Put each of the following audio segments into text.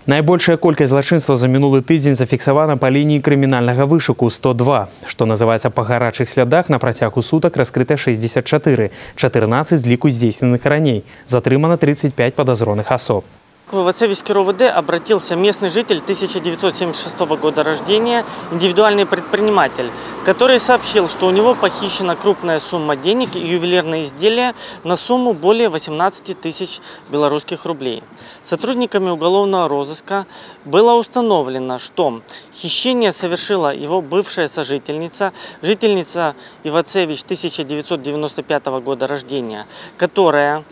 Найбольшая колькасць злачынстваў за мінулы тыдзень зафіксавана па лініі крымінальнага вышуку 102. Што называецца, па гарачых слядах на працягу сутак раскрыта 64. 14 з ліку здзейсненых раней. Затрымана 35 подозреваемых особ. В Ивацевичский РОВД обратился местный житель 1976 года рождения, индивидуальный предприниматель, который сообщил, что у него похищена крупная сумма денег и ювелирные изделия на сумму более 18 тысяч белорусских рублей. Сотрудниками уголовного розыска было установлено, что хищение совершила его бывшая сожительница, жительница Ивацевич 1995 года рождения, которая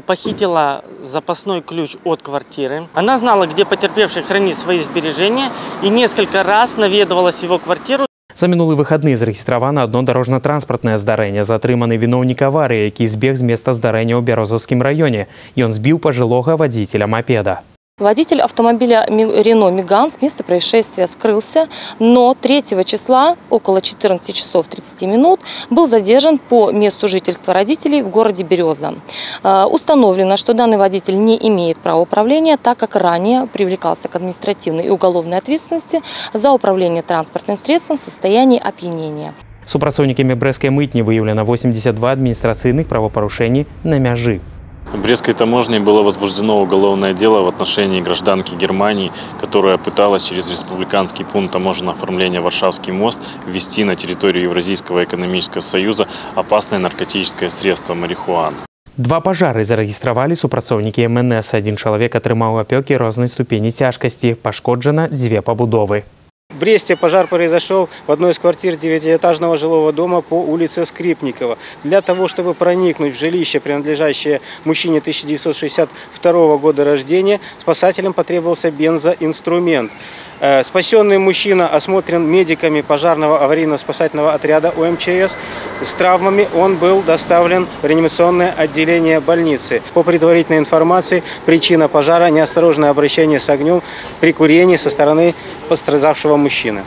похитила запасной ключ от квартиры. Она знала, где потерпевший хранит свои сбережения, и несколько раз наведывалась в его квартиру. За мінулы выхадны зарэгістравана одно дарожна-транспартнае здарэнне. Затрыманы віноўнік аварыі, які збег з места здарэння ў Бярозаўскім раёне. Ён збіў пажылога вадзіцеля мапеда. Водитель автомобиля Рено Меган с места происшествия скрылся, но 3 числа около 14 часов 30 минут был задержан по месту жительства родителей в городе Береза. Установлено, что данный водитель не имеет права управления, так как ранее привлекался к административной и уголовной ответственности за управление транспортным средством в состоянии опьянения. Супрацоўнікамі брэскай мытні выявлено 82 административных правопарушений на мяжы. В Брестской таможне было возбуждено уголовное дело в отношении гражданки Германии, которая пыталась через республиканский пункт таможенного оформления «Варшавский мост» ввести на территорию Евразийского экономического союза опасное наркотическое средство марихуану. 2 пажары зарэгістравалі супрацоўнікі МНС. 1 чалавек атрымаў апёкі рознай ступені цяжкасці. Пашкоджана 2 пабудовы. В Бресте пожар произошел в одной из квартир 9-этажного жилого дома по улице Скрипникова. Для того, чтобы проникнуть в жилище, принадлежащее мужчине 1962 года рождения, спасателям потребовался бензоинструмент. Спасенный мужчина осмотрен медиками пожарного аварийно-спасательного отряда УМЧС. С травмами он был доставлен в реанимационное отделение больницы. По предварительной информации, причина пожара – неосторожное обращение с огнем при курении со стороны пострадавшего мужчины.